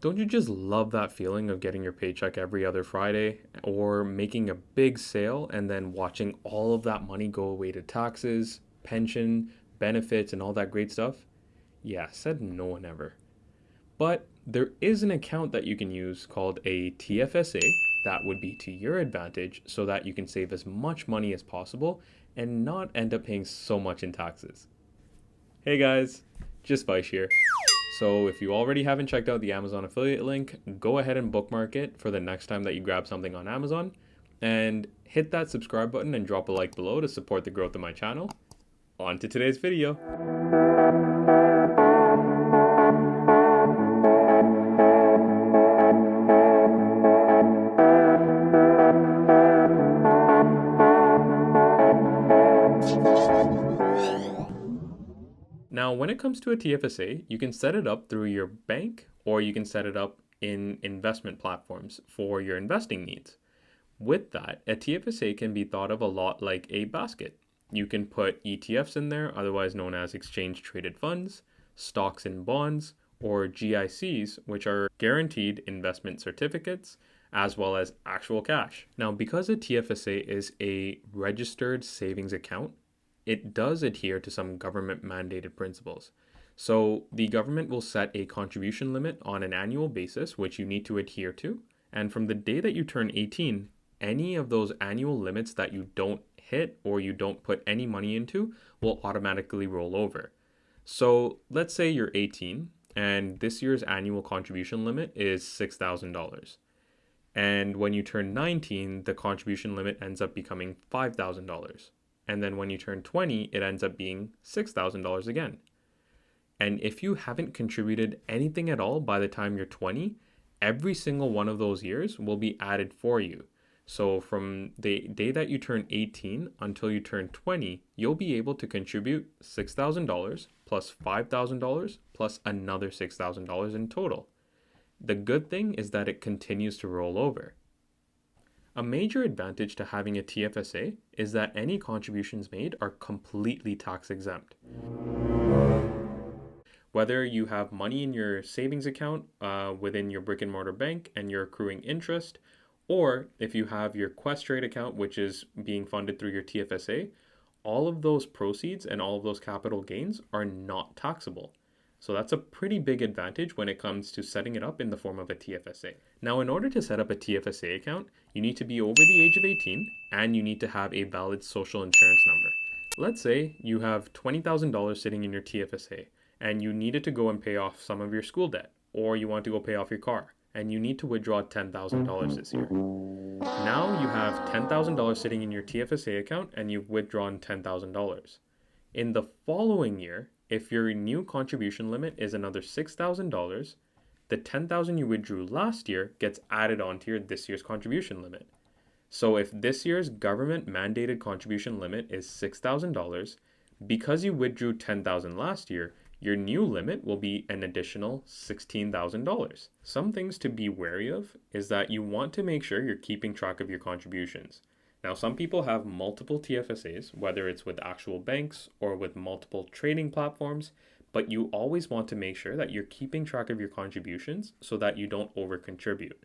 Don't you just love that feeling of getting your paycheck every other Friday or making a big sale and then watching all of that money go away to taxes, pension, benefits, and all that great stuff? Yeah, said no one ever. But there is an account that you can use called a TFSA that would be to your advantage so that you can save as much money as possible and not end up paying so much in taxes. Hey guys, just Vice here. So if you already haven't checked out the Amazon affiliate link, go ahead and bookmark it for the next time that you grab something on Amazon, and hit that subscribe button and drop a like below to support the growth of my channel. On to today's video. Now, when it comes to a TFSA, you can set it up through your bank or you can set it up in investment platforms for your investing needs. With that, a TFSA can be thought of a lot like a basket. You can put ETFs in there, otherwise known as exchange traded funds, stocks and bonds, or GICs, which are guaranteed investment certificates, as well as actual cash. Now, because a TFSA is a registered savings account, it does adhere to some government mandated principles. So the government will set a contribution limit on an annual basis, which you need to adhere to. And from the day that you turn 18, any of those annual limits that you don't hit or you don't put any money into will automatically roll over. So let's say you're 18 and this year's annual contribution limit is $6,000. And when you turn 19, the contribution limit ends up becoming $5,000. And then when you turn 20, it ends up being $6,000 again. And if you haven't contributed anything at all by the time you're 20, every single one of those years will be added for you. So from the day that you turn 18 until you turn 20, you'll be able to contribute $6,000 plus $5,000 plus another $6,000 in total. The good thing is that it continues to roll over. A major advantage to having a TFSA is that any contributions made are completely tax exempt. Whether you have money in your savings account within your brick and mortar bank and you're accruing interest, or if you have your Quest Trade account, which is being funded through your TFSA, all of those proceeds and all of those capital gains are not taxable. So that's a pretty big advantage when it comes to setting it up in the form of a TFSA. Now, in order to set up a TFSA account, you need to be over the age of 18 and you need to have a valid social insurance number. Let's say you have $20,000 sitting in your TFSA and you needed to go and pay off some of your school debt, or you want to go pay off your car and you need to withdraw $10,000 this year. Now you have $10,000 sitting in your TFSA account and you've withdrawn $10,000. In the following year, if your new contribution limit is another $6,000, the $10,000 you withdrew last year gets added onto your this year's contribution limit. So if this year's government mandated contribution limit is $6,000, because you withdrew $10,000 last year, your new limit will be an additional $16,000. Some things to be wary of is that you want to make sure you're keeping track of your contributions. Now, some people have multiple TFSAs, whether it's with actual banks or with multiple trading platforms, but you always want to make sure that you're keeping track of your contributions so that you don't over-contribute.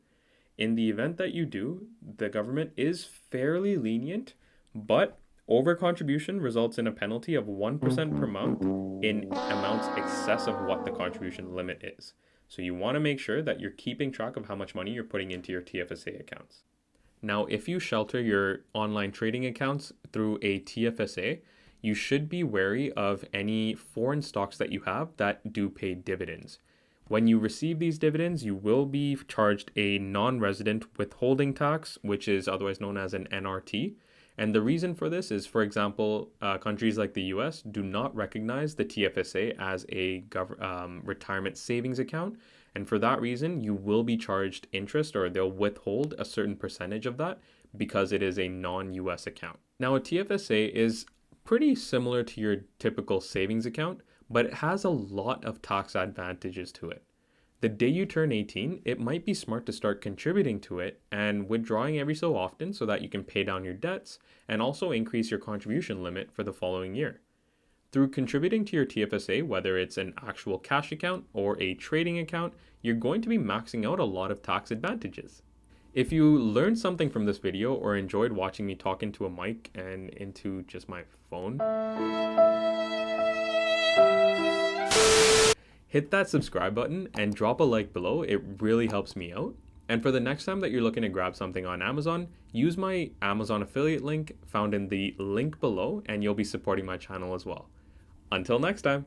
In the event that you do, the government is fairly lenient, but over-contribution results in a penalty of 1% per month in amounts excess of what the contribution limit is. So you want to make sure that you're keeping track of how much money you're putting into your TFSA accounts. Now, if you shelter your online trading accounts through a TFSA, you should be wary of any foreign stocks that you have that do pay dividends. When you receive these dividends, you will be charged a non-resident withholding tax, which is otherwise known as an NRT. And the reason for this is, for example, countries like the US do not recognize the TFSA as a retirement savings account. And for that reason, you will be charged interest, or they'll withhold a certain percentage of that because it is a non-US account. Now, a TFSA is pretty similar to your typical savings account, but it has a lot of tax advantages to it. The day you turn 18, it might be smart to start contributing to it and withdrawing every so often so that you can pay down your debts and also increase your contribution limit for the following year. Through contributing to your TFSA, whether it's an actual cash account or a trading account, you're going to be maxing out a lot of tax advantages. If you learned something from this video or enjoyed watching me talk into a mic and into just my phone, hit that subscribe button and drop a like below. It really helps me out. And for the next time that you're looking to grab something on Amazon, use my Amazon affiliate link found in the link below, and you'll be supporting my channel as well. Until next time.